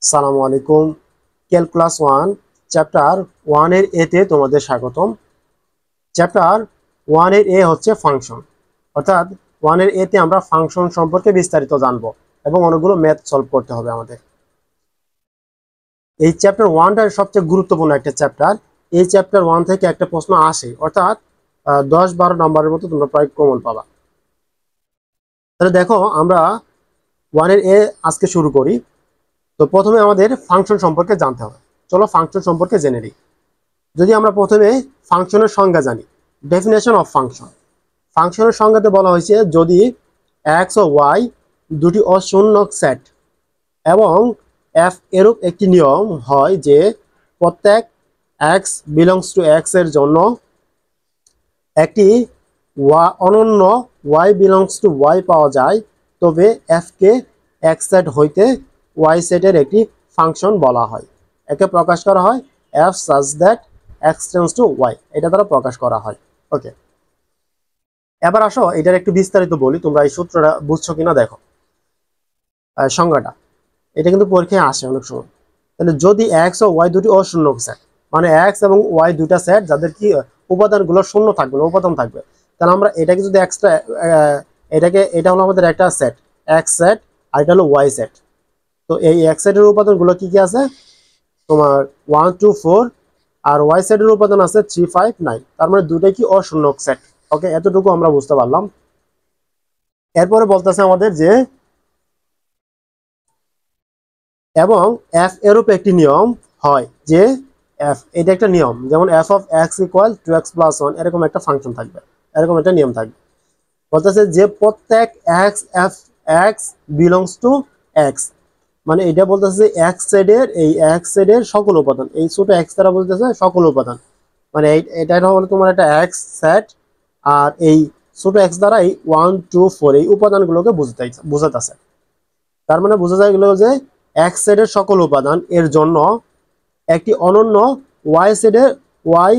সালামু আলাইকুম। Calculus 1 chapter 1 এর এতে তোমাদের স্বাগতম। চ্যাপ্টার 1 এর এ হচ্ছে ফাংশন, অর্থাৎ 1 এর এতে আমরা ফাংশন সম্পর্কে বিস্তারিত জানবো এবং অনেকগুলো ম্যাথ সলভ করতে হবে আমাদের। এই চ্যাপ্টার 1টার সবচেয়ে গুরুত্বপূর্ণ একটা চ্যাপ্টার। এই চ্যাপ্টার 1 থেকে একটা প্রশ্ন আসে, অর্থাৎ 10-12 নম্বরের মতো তোমরা প্রায় কমন পাবা। তাহলে দেখো, আমরা 1 এর এ আজকে শুরু করি। তো প্রথমে আমাদের ফাংশন সম্পর্কে জানতে হবে। চলো ফাংশন সম্পর্কে জেনে নিই। যদি আমরা প্রথমে ফাংশনের সংজ্ঞা জানি, ডেফিনেশন অফ ফাংশন। ফাংশনের সংজ্ঞাতে বলা হয়েছে, যদি এক্স ও ওয়াই দুটি অশূন্যক সেট এবং এফ এরূপ একটি নিয়ম হয় যে প্রত্যেক এক্স বিলংস টু এক্স এর জন্য একটি অনন্য ওয়াই বিলংস টু ওয়াই পাওয়া যায়, তবে এফ কে এক্স সেট হইতে ওয়াই সেটের একটি ফাংশন বলা হয়। একে প্রকাশ করা হয় F such that X tends to Y, এটা দ্বারা প্রকাশ করা হয়। ওকে, এবার আসো এটার একটু বিস্তারিত বলি, তোমরা এই সূত্রটা বুঝছো কিনা দেখো। সংজ্ঞাটা এটা কিন্তু পরীক্ষায় আসে অনেক সময়। তাহলে যদি এক্স ও ওয়াই দুটি অশূন্যক সেট, মানে এক্স এবং ওয়াই দুইটা সেট যাদের কি উপাদানগুলো শূন্য থাকবে না, উপাদান থাকবে, তাহলে আমরা এটাকে যদি এটা হলো আমাদের একটা সেট এক্স সেট, আর এটা হলো ওয়াই সেট। তো এই এক্স সেটের উপাদানগুলো কি কি আছে, তোমার 1 2 4, আর ওয়াই সেটের উপাদান আছে 3 5 9। তার মানে দুটাই কি অশূন্যক সেট। ওকে, এতটুকু আমরা বুঝতে পারলাম। এরপরে বলতেছে আমাদের যে এবং এফ এরূপ একটি নিয়ম হয় যে এফ, এটা একটা নিয়ম, যেমন F of x equal 2x + 1, এরকম একটা ফাংশন থাকবে, এরকম একটা নিয়ম থাকবে। বলতেছে যে প্রত্যেক x F x belongs to x, মানে এটা বলতেছে এক্স সেটের, এই এক্স সেটের সকল উপাদান, এই ছোট এক্স দ্বারা বলতেছে সকল উপাদান, মানে এটা হলো তোমার একটা এক্স সেট, আর এই ছোট এক্স দ্বারা এই 1 2 4 এই উপাদানগুলোকে বোঝাতেছে। তার মানে বোঝা যায় গেল যে এক্স সেটের সকল উপাদান এর জন্য একটি অনন্য ওয়াই সেটের Y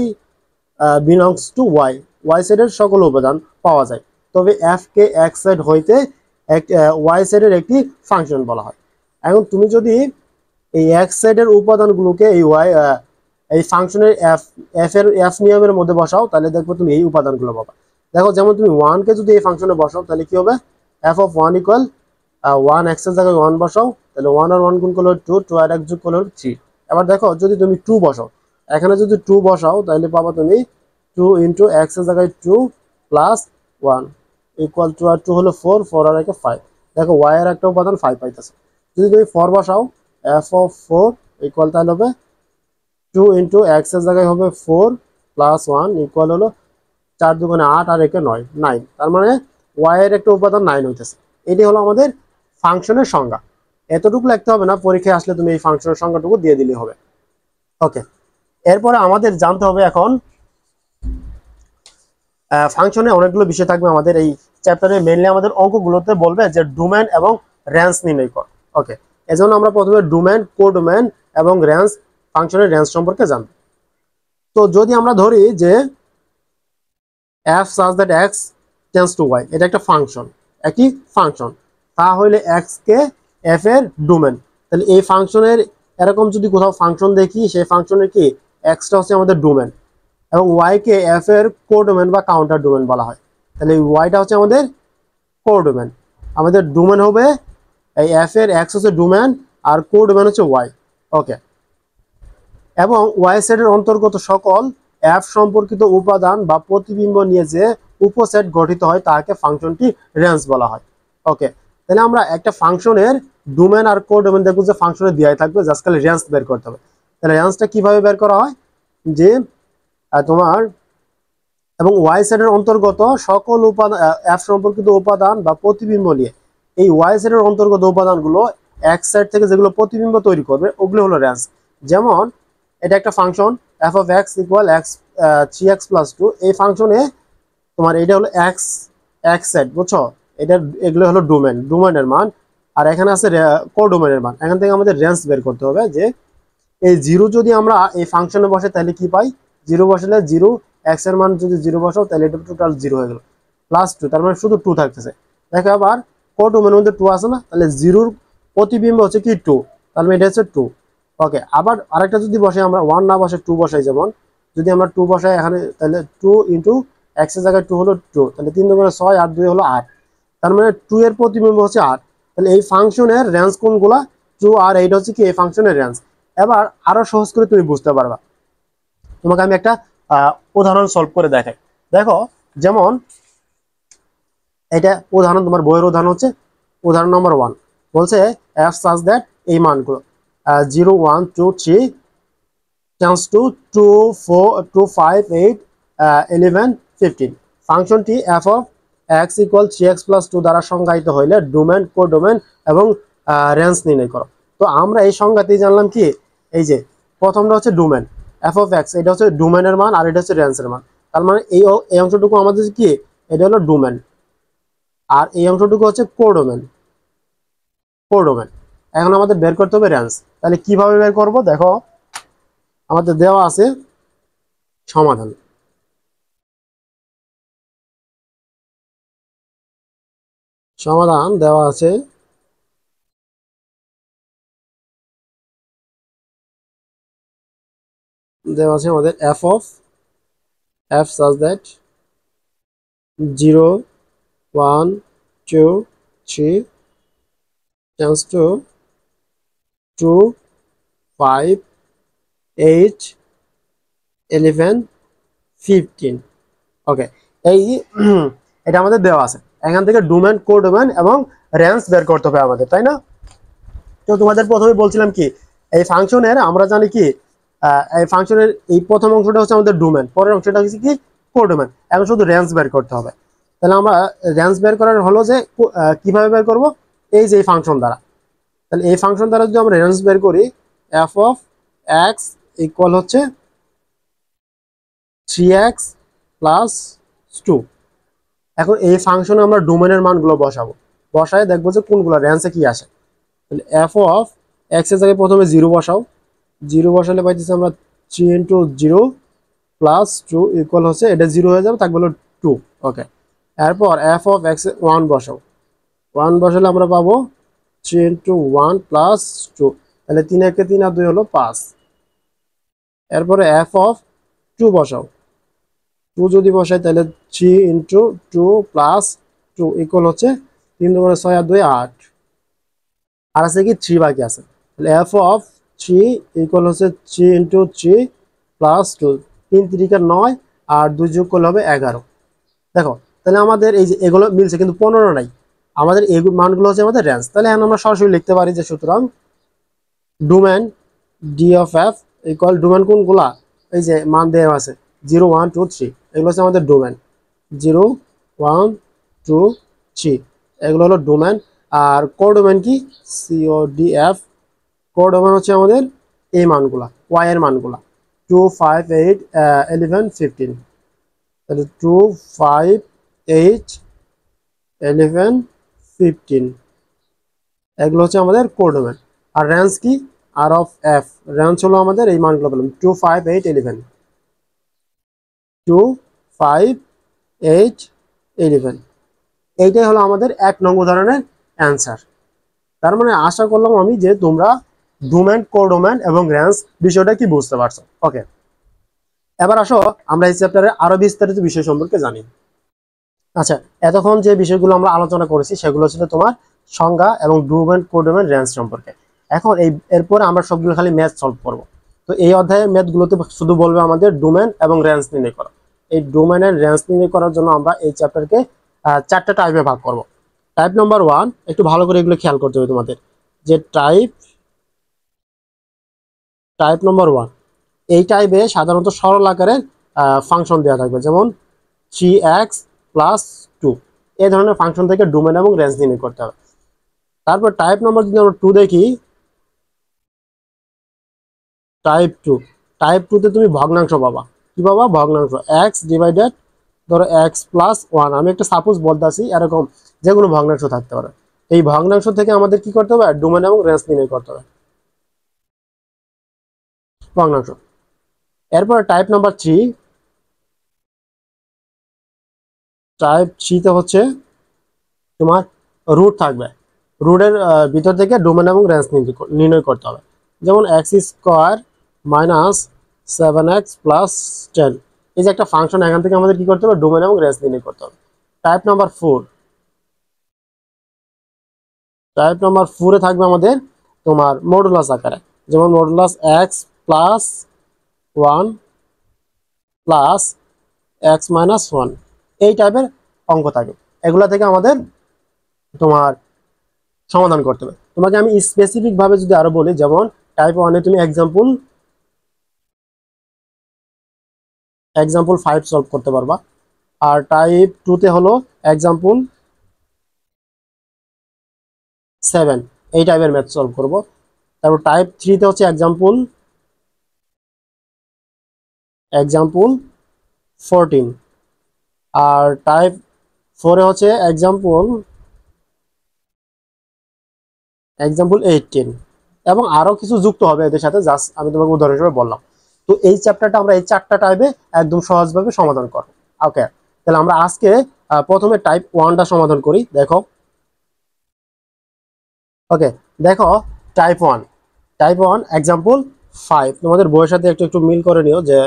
belongs to Y, Y সেটের সকল উপাদান পাওয়া যায়, তবে এফ কে এক্স সেট হইতে ওয়াই সেটের একটি ফাংশন বলা হয়। এখন তুমি যদি এই এক্স সেটের উপাদানগুলোকে এই ফাংশনের এফ নিয়মের মধ্যে বসাও, তাহলে দেখবো তুমি এই উপাদানগুলো পাবা। দেখো, যেমন তুমি 1 কে যদি এই ফাংশনে বসাও, তাহলে কি হবে, এফ অফ 1 ইকুয়াল 1 এক্স এর জায়গায় 1 বসাও, তাহলে 1 আর 1 গুণ করলে 2, 2 আর 1 যোগ করলে 3। এবার দেখো, যদি তুমি 2 বসাও, এখানে যদি 2 বসাও, তাহলে পাবা তুমি 2 ইন্টু এক্স এর জায়গায় 2 প্লাস 1 ইকুয়াল 2 আর 2 হলো 4, 4 আর 1 5। দেখো ওয়াই এর একটা উপাদান 5 পাইতেছে। যদি তুমি 4 বসাও, এফ অফ 4 ইকুয়াল তাহলে হবে 2 ইন্টু এক্স এর জায়গায় হবে 4 প্লাস 1 ইকুয়াল হলো 4 দুগুণে 8 আর 1 9, 9। তার মানে ওয়াই এর একটা উপাদান 9 হইতেছে। এটি হলো আমাদের ফাংশনের সংজ্ঞা। এতটুকু লিখতে হবে না, পরীক্ষায় আসলে তুমি এই ফাংশনের সংজ্ঞাটুকু দিয়ে দিলেই হবে। ওকে, এরপরে আমাদের জানতে হবে এখন ফাংশনে অনেকগুলো বিষয় থাকবে আমাদের এই চ্যাপ্টারে। মেইনলি আমাদের অঙ্কগুলোতে বলবে যে ডোমেন এবং রেঞ্জ নির্ণয় কর। ওকে, এজন্য আমরা প্রথমে ডোমেন, কোডোমেন এবং রেঞ্জ, ফাংশনের রেঞ্জ সম্পর্কে জানব। তো যদি আমরা ধরি যে F such that X tends to Y, এটা একটা ফাংশন, একটি ফাংশন, তাহলে এক্স কে এফ এর ডোমেন। তাহলে এই ফাংশনের এরকম যদি কোথাও ফাংশন দেখি, সেই ফাংশনের কি এক্সটা হচ্ছে আমাদের ডোমেন, এবং ওয়াই কে এফ এর কোডোমেন বা কাউন্টার ডোমেন বলা হয়। তাহলে ওয়াইটা হচ্ছে আমাদের কোডোমেন, আমাদের ডোমেন হবে এই এফ এর, এক্স হচ্ছে ডোমেন আর কোডোমেন হচ্ছে ওয়াই। ওকে, এবং ওয়াই সেটের অন্তর্গত সকল এফ সম্পর্কিত উপাদান বা প্রতিবিম্ব নিয়ে যে উপসেট গঠিত হয় তাকে ফাংশনটি রেঞ্জ বলা হয়। ওকে, তাহলে আমরা একটা ফাংশনের ডোমেন আর কোডোমেন দেখবো যে ফাংশনে দেওয়াই থাকবে, জাস্ট খালি রেঞ্জ বের করতে হবে। তাহলে রেঞ্জটা কিভাবে বের করা হয়, যে তোমার এবং ওয়াই সেটের অন্তর্গত সকল উপাদান এফ সম্পর্কিত উপাদান বা প্রতিবিম্ব নিয়ে এই ওয়াই সেটের অন্তর্গত উপাদানগুলো এক্স সাইড থেকে যেগুলো প্রতিবিম্ব তৈরি করবে ওগুলো হলো রেঞ্জ। যেমন এটা একটা function F of x equal x 3x + 2, এই ফাংশনে তোমার এটা হলো এক্স এক্স সেট, বুঝছো, এটা এগুলো হলো ডোমেন, ডোমেনের মান, আর এখানে আছে কোডোমেনের মান। এখান থেকে আমাদের রেঞ্জ বের করতে হবে যে এই 0 যদি আমরা এই ফাংশনে বসে তাহলে কি পাই, 0 বসালে 0, এক্স এর মান যদি 0 বসাও তাহলে এটা টোটাল 0 হয়ে গেল, +2, তার মানে শুধু 2 থাকতেছে। দেখো আবার কোডোমেনের মধ্যে 2 আছে না, তাহলে 0 প্রতিবিম্ব হচ্ছে কি 2, তাহলে এটা হচ্ছে 2। ওকে, আবার আরেকটা যদি বসে আমরা 1 না বসে 2 বসাই, যেমন যদি আমরা 2 বসাই এখানে, তাহলে 2 ইন্টু x এর জায়গায় 2 হলো 2, তাহলে 3 দুগুণে 6 আর 2 হলো 8। তার মানে 2 এর প্রতিবিম্ব হচ্ছে 8। তাহলে এই ফাংশনের রেঞ্জ কোনগুলা? 2 আর 8 হচ্ছে কি এই ফাংশনের রেঞ্জ। এবার আরো সহজ করে তুমি বুঝতে পারবা, তোমাকে আমি একটা উদাহরণ সলভ করে দেখাই। দেখো, যেমন এটা উদাহরণ, তোমার বইয়ের উদাহরণ হচ্ছে উদাহরণ নম্বর 1, বলছে এফ সাচ দ্যাট এই মানগুলো 0 1 2 3 টেন্ডস টু 2 4 2 5 8 11 15। ফাংশনটি F of x equal 3x plus 2 দ্বারা সংজ্ঞায়িত হইলে ডোমেন, কোডোমেন এবং রেঞ্জ নির্ণয় করো। তো আমরা এই সংজ্ঞাতেই জানলাম কি, এই যে প্রথমটা হচ্ছে ডোমেন এফ অফ এক্স, এটা হচ্ছে ডোমেনের মান আর এটা হচ্ছে রেঞ্জের মান। তার মানে এই অংশটুকু আমাদের কি, এটা হলো ডোমেন, আর এই অংশটুকু হচ্ছে কোডোমেন। কোডোমেন এখন আমাদের বের করতে হবে রেঞ্জ। তাহলে কিভাবে বের করব? দেখো, আমাদের দেওয়া আছে সমাধান। সমাধান দেওয়া আছে, আমাদের F of F such that 0 1 2 3 tends to 2 5 8 11 15। ওকে, এই এটা আমাদের দেওয়া আছে। এখান থেকে ডোমেন, কোডোমেন এবং রেঞ্জ বের করতে হবে আমাদের, তাই না? তো তোমাদের প্রথমে বলছিলাম কি, এই ফাংশনের আমরা জানি কি, এই ফাংশনের এই প্রথম অংশটা হচ্ছে আমাদের ডোমেন, পরের অংশটা হচ্ছে কি কোডোমেন। এখন শুধু রেঞ্জ বের করতে হবে। তাহলে আমরা রেঞ্জ বের করার হলো যে কিভাবে বের করব, এই যে এই ফাংশন দ্বারা। তাহলে এই ফাংশন দ্বারা যদি আমরা রেঞ্জ বের করি, এফ অফ এক্স ইকুয়াল হচ্ছে 3x প্লাস 2। এখন এই ফাংশনে আমরা ডোমেনের মানগুলো বসাবো, বসায় দেখবো যে কোনগুলো রেঞ্জে কি আসে। তাহলে এফ অফ এক্স এর জায়গায় প্রথমে 0 বসাও, 0 বসালে পাইতেছি আমরা 3 ইন্টু 0 প্লাস 2 ইকুয়াল হচ্ছে, এটা 0 হয়ে যাবে, থাকবে হলো 2। ওকে, এরপর এফ অফ এক্স 1 বসাও, 1 বসালে আমরা পাবো 3 ইন্টু 1 প্লাস 2, তাহলে 3 একে 3 আর 2 হলো 5। এরপরে এফ অফ 2 বসাও, 2 যদি বসাই তাহলে 3 ইন্টু 2 প্লাস 2 ইকুয়াল হচ্ছে 3 দুগুণে 6 আর 2 8। আর আছে কি 3 বাকি আছে, তাহলে এফ অফ 3 ইকুয়াল হচ্ছে 3 ইন্টু 3 প্লাস 2, 3 3 9 আর 2 যোগ করলে হবে 11। দেখো, তাহলে আমাদের এই যে এগুলো মিলছে কিন্তু 15 নাই, আমাদের এই মানগুলো হচ্ছে আমাদের রেঞ্জ। তাহলে এখন আমরা সরাসরি লিখতে পারি যে সুতরাং domain D of F equal, domain কোনগুলা, এই যে মান দেওয়া আছে 0 1 2 3, এগুলো হচ্ছে আমাদের ডোমেন 0 1 2 3, এগুলো হলো ডোমেন। আর কোডোমেন কি, CODF, কোডোমেন হচ্ছে আমাদের এই মানগুলা, ওয়াই এর মানগুলা 2 5 8 11 15। তাহলে 2 5 8 11 15, এগুলো হচ্ছে আমাদের কোডোমেন। আর রেঞ্জ কি, আর অফ এফ, রেঞ্জ হলো আমাদের এই মানগুলো পেলাম 2 5 8 11, 2 5 8 11। এইটাই হলো আমাদের 1 নং উদাহরণের অ্যান্সার। তার মানে আশা করলাম আমি যে তোমরা ডোমেন, কোডোমেন এবং রেঞ্জ বিষয়টা কি বুঝতে পারছো। ওকে, এবার আসো আমরা এই চ্যাপ্টারে আরো বিস্তারিত বিষয় সম্পর্কে জানি। আচ্ছা, এতক্ষণ যে বিষয়গুলো আমরা আলোচনা করেছি সেগুলো ছিল তোমার সংজ্ঞা এবং ডোমেন, কোডোমেন, রেঞ্জ সম্পর্কে। এখন এরপরে আমরা সবগুলো খালি ম্যাথ সলভ করব। তো এই অধ্যায়ের ম্যাথগুলোতে শুধু বলবে আমাদের ডোমেন এবং রেঞ্জ নির্ণয় করো। এই ডোমেন এর রেঞ্জ নির্ণয় করার জন্য আমরা এই চ্যাপ্টারকে 4টা টাইপে ভাগ করব। টাইপ নাম্বার 1, একটু ভালো করে এগুলো খেয়াল করতে হবে তোমাদের, যে টাইপ নাম্বার 1, এই টাইপে সাধারণত সরল আকারের ফাংশন দেওয়া থাকবে, যেমন 3x প্লাস 2, এই ধরনের ফাংশন থেকে ডোমেন এবং রেঞ্জ নির্ণয় করতে হবে। তারপর টাইপ নাম্বার যদি আমরা 2 দেখি, টাইপ 2, টাইপ 2 তে তুমি ভগ্নাংশ পাবা। কি পাবা? ভগ্নাংশ, x ডিভাইডেড, ধরো x প্লাস 1, আমি একটা সাপোজ বলতেছি, এরকম যে কোনো ভগ্নাংশ থাকতে পারে। এই ভগ্নাংশ থেকে আমাদের কি করতে হবে? ডোমেন এবং রেঞ্জ নির্ণয় করতে হবে, ভগ্নাংশ। এরপর টাইপ নাম্বার 3, টাইপ 3 তে হচ্ছে তোমার রুট থাকবে, রুটের ভিতর থেকে ডোমেন এবং রেঞ্জ নির্ণয় করতে হবে। যেমন x square minus 7x plus 10, এই যে একটা ফাংশন, এখান থেকে আমাদের কি করতে হবে, ডোমেন এবং রেঞ্জ নির্ণয় করতে হবে। টাইপ নাম্বার 4, টাইপ নাম্বার 4 এ থাকবে আমাদের তোমার মডুলাস আকারে, যেমন modulus x plus 1 plus x minus 1, এই টাইপের অঙ্ক থাকে। এগুলা থেকে আমাদের তোমার সমাধান করতে হবে। তোমাকে আমি স্পেসিফিক ভাবে যদি আরো বলি, যেমন টাইপ 1 এ তুমি এক্সাম্পল 5 সলভ করতে পারবা, আর টাইপ 2 তে হলো এক্সাম্পল 7, এই টাইপের ম্যাথ সলভ করব। তারপর টাইপ 3 তে হচ্ছে এক্সাম্পল 14, আর টাইপ 4 এ হচ্ছে এক্সাম্পল 18, এবং আরো কিছু যুক্ত হবে এদের সাথে, জাস্ট আমি তোমাকে উদাহরণ হিসেবে বললাম। তো এই চ্যাপ্টারটা আমরা এই 4টা টাইপে একদম সহজভাবে সমাধান করব। ওকে, তাহলে আমরা আজকে প্রথমে টাইপ 1টা সমাধান করি। দেখো, ওকে, দেখো টাইপ 1 এক্সাম্পল 5, তোমাদের বইয়ের সাথে একটু একটু মিল করে নিও যে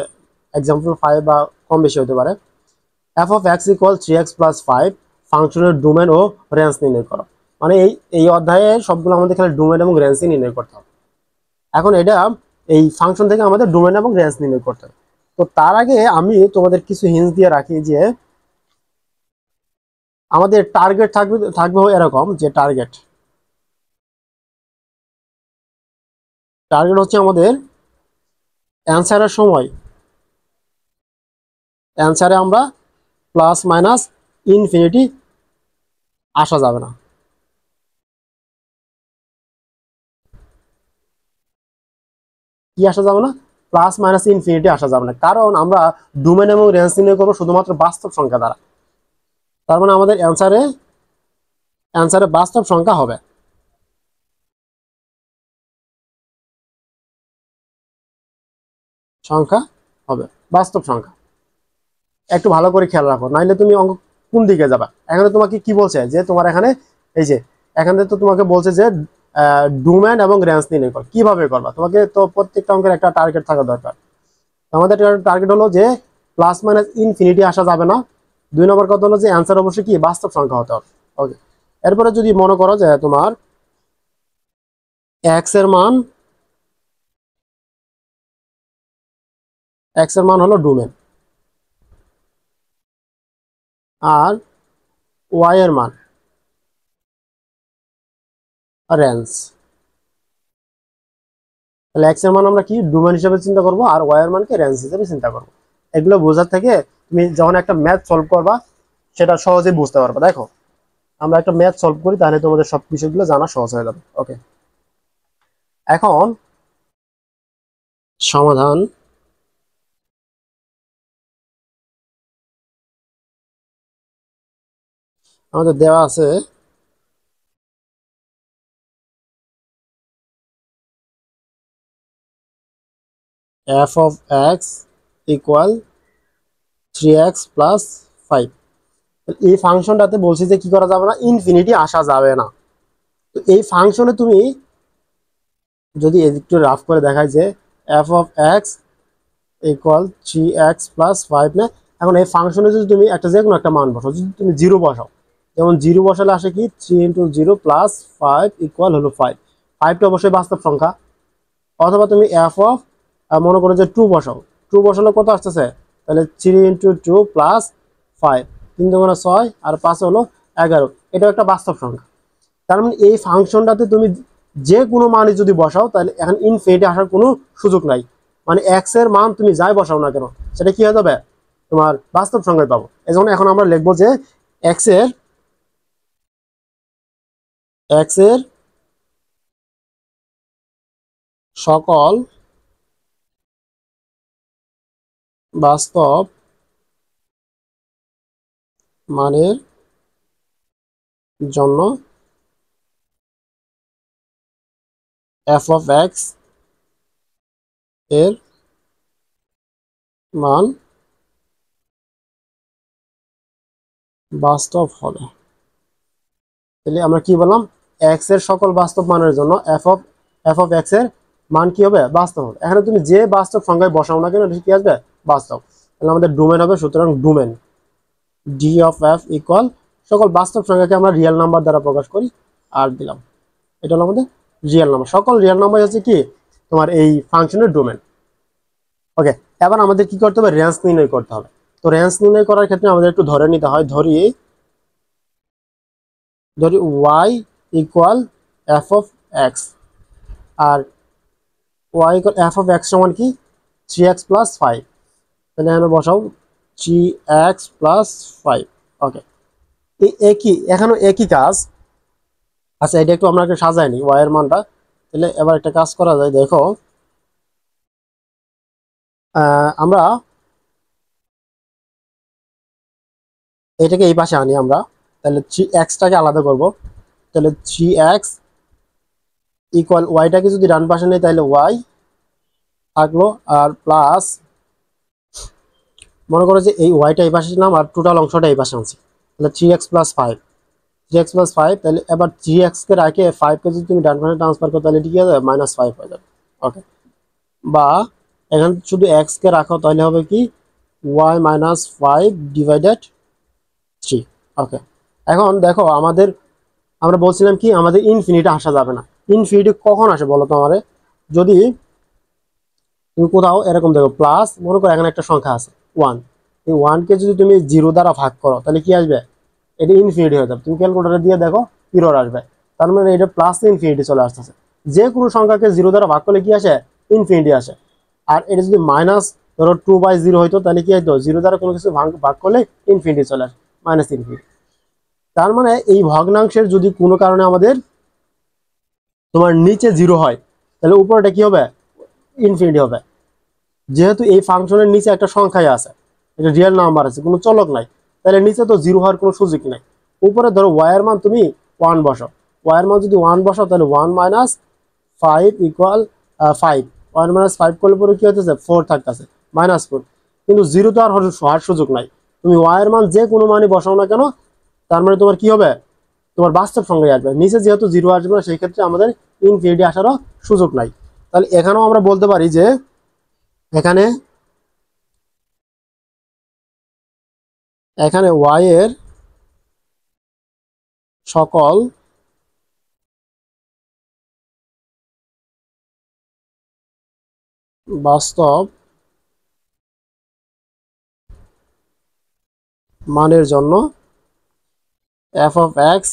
এক্সাম্পল 5 বা কম বেশি হতে পারে। F of x equal 3x plus 5, ফাংশনের ডোমেন ও রেঞ্জ নির্ণয় করো। মানে এই অধ্যায়ে সবগুলো আমাদের এখানে ডোমেন এবং রেঞ্জই নির্ণয় করতে হবে। এখন এটা এই ফাংশন থেকে আমাদের ডোমেন এবং রেঞ্জ নির্ণয় করতে হবে। তো তার আগে আমি তোমাদের কিছু হিন্টস দিয়ে রাখি যে আমাদের টার্গেট থাকবে এরকম, যে টার্গেট টার্গেট হচ্ছে আমাদের অ্যান্সারের সময়, অ্যান্সারে আমরা প্লাস মাইনাস ইনফিনিটি আসা যাবে না। কি আসা যাবে না? প্লাস মাইনাস ইনফিনিটি আসা যাবে না, কারণ আমরা ডোমেন এবং রেঞ্জ নির্ণয় করবো শুধুমাত্র বাস্তব সংখ্যা দ্বারা। তার মানে আমাদের অ্যান্সারে বাস্তব সংখ্যা হবে। সংখ্যা হবে, বাস্তব সংখ্যা। একটু ভালো করে খেয়াল রাখো, নাইলে তুমি অঙ্ক কোন দিকে যাবা। এখানে তোমাকে কি বলছে, যে তোমার এখানে এই যে এখানে তো তোমাকে বলছে যে ডোমেন এবং রেঞ্জ নির্ণয় কর, কিভাবে করবা। তোমাকে তো প্রত্যেকটা অঙ্কের একটা টার্গেট থাকা দরকার। আমাদের টার্গেট হলো যে প্লাস মাইনাস ইনফিনিটি আসা যাবে না। 2 নম্বর কথা হলো যে অ্যান্সার অবশ্যই কি বাস্তব সংখ্যা হতে হবে। ওকে, এরপরে যদি মনে করো যে তোমার এক্স এর মান হলো ডোমেন, আর ওয়াই এর মান রেঞ্জ। তাহলে এক্স এর মান আমরা কি ডোমেন হিসেবে চিন্তা করব, আর ওয়াই এর মানকে রেঞ্জ হিসেবে চিন্তা করব। এগুলো বোঝার থেকে তুমি যখন একটা ম্যাথ সলভ করবা সেটা সহজেই বুঝতে পারবে। দেখো, আমরা একটা ম্যাথ সলভ করি, তাহলে তোমাদের সব বিষয়গুলো জানা সহজ হয়ে যাবে। ওকে, এখন সমাধান। আমাদের দেওয়া আছে F of x equal 3x plus 5। এই ফাংশনটাতে বলছি যে কি করা যাবে না, ইনফিনিটি আসা যাবে না। তো এই ফাংশনে তুমি যদি একটু রাফ করে দেখাই যে F of x equal 3x plus 5 না, এখন এই ফাংশনে যদি তুমি একটা যে কোনো একটা মান বসাও, যদি তুমি 0 বসাও, যেমন 0 বসালে আসে কি 3 ইন্টু 0 প্লাস 5 ইকুয়াল হলো 5। 5টা অবশ্যই বাস্তব সংখ্যা। অথবা তুমি এফ অফ মনে করো যে 2 বসাও, 2 বসালে কত আসতেছে, তাহলে 3 ইন্টু 2 প্লাস 5, 3 দুগুণে 6 আর 5 হলো 11, এটাও একটা বাস্তব সংখ্যা। তার মানে এই ফাংশনটাতে তুমি যে কোনো মানই যদি বসাও, তাহলে এখন ইনফিনিটি আসার কোনো সুযোগ নাই। মানে এক্স এর মান তুমি যাই বসাও না কেন, সেটা কি হয়ে যাবে, তোমার বাস্তব সংখ্যায় পাবো। এই জন্য এখন আমরা লিখবো যে এক্স এর সকল বাস্তব মানের জন্য এফ অফ এক্স এর মান বাস্তব হবে। তাহলে আমরা কি বললাম, এক্স এর সকল বাস্তব মানের জন্য এফ অফ এক্স এর মান কি হবে? বাস্তব হবে। এখানে তুমি যে বাস্তব সংখ্যায় বসাও না কেন এটা কি আসবে? বাস্তব। তাহলে আমাদের ডোমেন হবে, সুতরাং domain D of F equal সকল বাস্তব সংখ্যাকে আমরা রিয়েল নাম্বার দ্বারা প্রকাশ করি আর দিলাম, এটা হলো আমাদের রিয়েল নাম্বার। সকল রিয়েল নাম্বার হচ্ছে কি তোমার এই ফাংশনের ডোমেন। ওকে, এবার আমাদের কি করতে হবে? রেঞ্জ নির্ণয় করতে হবে। তো রেঞ্জ নির্ণয় করার ক্ষেত্রে আমাদের একটু ধরে নিতে হয়, ধরি Y equal F of X, আর Y equal F of X সমান কি 3x প্লাস 5। তাহলে এখানে বসাও 3x প্লাস 5। ওকে, এই একই এখানেও একই কাজ। আচ্ছা, এটা একটু আমরা সাজাই নি ওয়াই এর মানটা। তাহলে এবার একটা কাজ করা যায়, দেখো আমরা এটাকে এই পাশে আনি আমরা। তাহলে 3xটাকে আলাদা করব। তাহলে 3x ইকুয়াল ওয়াইটাকে যদি ডান পাশে নেই তাহলে ওয়াই থাকলো, আর প্লাস মনে করো যে এই ওয়াইটা এই পাশে ছিলাম আর টোটাল অংশটা এই পাশে আনছি। তাহলে 3x প্লাস 5, 3x প্লাস 5। তাহলে এবার 3x কে রাখে 5 কে যদি তুমি ডান পাশে ট্রান্সফার করো তাহলে ঠিক আছে -5 হয়ে যাবে। ওকে, বা এখানে শুধু x কে রাখো তাহলে হবে কি y -5 ডিভাইডেড 3। ওকে, এখন দেখো আমরা বলছিলাম কি আমাদের ইনফিনিটি আসা যাবে না। ইনফিনিটি কখন আসে বলো তো আমারে? যদি তুমি কোথাও এরকম দেখো প্লাস, মনে করো এখানে একটা সংখ্যা আছে 1, এই 1 কে যদি তুমি 0 দ্বারা ভাগ করো তাহলে কি আসবে? এটা ইনফিনিটি হয়ে যাবে। তুমি ক্যালকুলেটরে দিয়ে দেখো এরর আসবে, তার মানে এটা প্লাস ইনফিনিটি চলে আসতেছে। যে কোনো সংখ্যাকে 0 দ্বারা ভাগ করলে কি আসে? ইনফিনিটি আসে। আর এটা যদি মাইনাস ধরো 2/0 হইতো তাহলে কি হইতো? 0 দ্বারা কোনো কিছু ভাগ করলে ইনফিনিটি চলে আসে, মাইনাস ইনফিনিটি। তার মানে এই ভগ্নাংশের যদি কোনো কারণে আমাদের তোমার নিচে 0 হয় তাহলে উপরেটা কি হবে? ইনফিনিটি হবে। যেহেতু এই ফাংশনের নিচে একটা সংখ্যাই আছে, এটা রিয়েল নাম্বার আছে, কোনো চলক নাই, তাহলে নিচে তো 0 হওয়ার কোনো সুযোগ নাই। উপরে ধরো y এর মান তুমি 1 বসাও, y এর মান যদি 1 বসাও তাহলে 1 - 5 ইকুয়াল 5। 1 - 5 করলে পরে কি হতেছে? 4 থাকতেছে, -4। কিন্তু 0 তো আর হওয়ার সুযোগ নাই। তুমি y এর মান যে কোনো মানই বসাও না কেন, তার মানে তোমার কি হবে? তোমার বাস্তব সংখ্যায় আসবে। নিচে যেহেতু 0 আসবে না, সেই ক্ষেত্রে আমাদের ইনফিনিটি আসারও সুযোগ নাই। তাহলে এখানেও আমরা বলতে পারি যে এখানে y এর সকল বাস্তব মানের জন্য f of x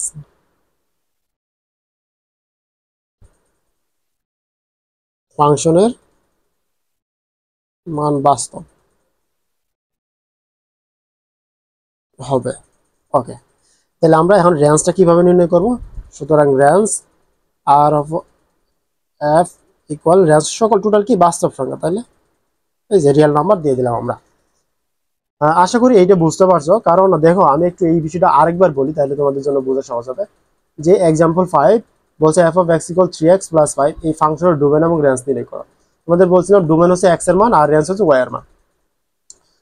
ফাংশনের মান বাস্তব হবে। ওকে, তাহলে আমরা এখন রেঞ্জটা কিভাবে নির্ণয় করব? সুতরাং range R of F equal range সকল টোটাল কি বাস্তব সংখ্যা, তাহলে এই যে রিয়েল নাম্বার দিয়ে দিলাম আমরা। আশা করি এইটা বুঝতে পারছো। কারণ দেখো আমি একটু এই বিষয়টা আরেকবার বলি তাহলে তোমাদের জন্য বোঝা সহজ হবে। যে এক্সাম্পল 5 বলছে f of x equal 3x plus 5 এই ফাংশনের ডোমেন এবং রেঞ্জ নির্ণয় করো। তোমাদের বলছিলাম ডোমেন হচ্ছে x এর মান আর রেঞ্জ হচ্ছে y এর মান।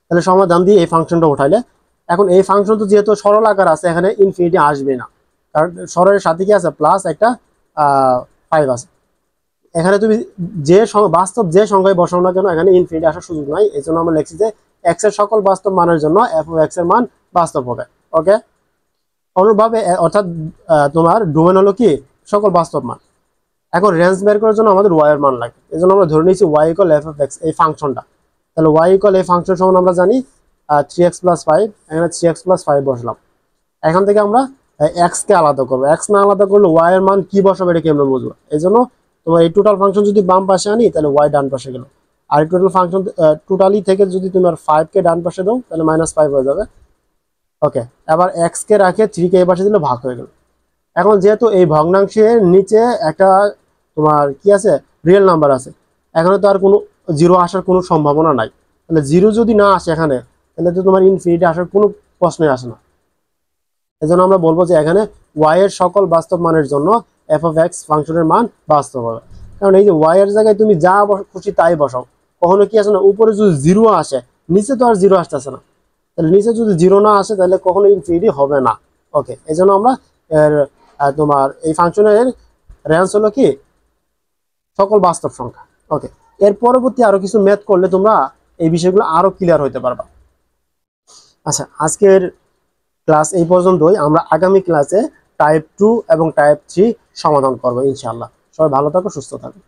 তাহলে সমাধান দিয়ে এই ফাংশনটা উঠাইলে, এখন এই ফাংশন তো যেহেতু সরল আকার আছে এখানে ইনফিনিটি আসবে না, কারণ সরলের সাথে কি আছে? প্লাস একটা 5 আছে। এখানে তুমি যে বাস্তব যে সংখ্যায় বসাও না কেন এখানে ইনফিনিটি আসার সুযোগ নাই। এই জন্য আমরা লিখছি যে x এর সকল বাস্তব মানের জন্য f of x এর মান বাস্তব হবে। ওকে, অনুরূপভাবে অর্থাৎ তোমার ডোমেন হলো কি সকল বাস্তব মান। এখন রেঞ্জ বের করার জন্য আমাদের y এর মান লাগে, এই জন্য আমরা ধরে নিয়েছি y equal f of x এই ফাংশনটা। তাহলে y ইকুয়াল এই ফাংশন সমান আমরা জানি 3x প্লাস 5। এখানে 3x প্লাস 5 বসলাম। এখান থেকে আমরা x কে আলাদা করবো। x না আলাদা করলে y এর মান কি বসাবো এটা কি আমরা বুঝবো। এই জন্য তোমার এই টোটাল ফাংশন যদি বাম পাশে আনি তাহলে y ডান পাশে গেল, আর এই টোটাল ফাংশন টোটালি থেকে যদি তোমার 5 কে ডান পাশে দাও তাহলে -5 হয়ে যাবে। ওকে, এবার x কে রাখে 3 কে এই পাশে দিলে ভাগ হয়ে গেল। এখন যেহেতু এই ভগ্নাংশের নিচে একটা তোমার কি আছে? রিয়েল নাম্বার আছে, এখানে তো আর কোনো 0 আসার কোনো সম্ভাবনা নাই। তাহলে 0 যদি না আসে এখানে, তাহলে তো তোমার ইনফিনিটি আসার কোনো প্রশ্নই আসে না। এজন্য আমরা বলবো যে এখানে y এর সকল বাস্তব মানের জন্য f of x ফাংশনের মান বাস্তব হবে। কারণ এই যে y এর জায়গায় তুমি যা খুশি তাই বসাও, কখনো কি আসে না উপরে যদি 0 আসে নিচে তো আর 0 আসতেছে না। তাহলে নিচে যদি 0 না আসে তাহলে কখনো ইনফিনিটি হবে না। ওকে, এই জন্য আমরা এর তোমার এই ফাংশনের রেঞ্জ হলো কি সকল বাস্তব সংখ্যা। ওকে, এর পরবর্তী আরো কিছু ম্যাথ করলে তোমরা এই বিষয়গুলো আরো ক্লিয়ার হইতে পারবা। আচ্ছা, আজকের ক্লাস এই পর্যন্তই। আমরা আগামী ক্লাসে টাইপ 2 এবং টাইপ 3 সমাধান করবো ইনশাআল্লাহ। সবাই ভালো থাকো, সুস্থ থাকো।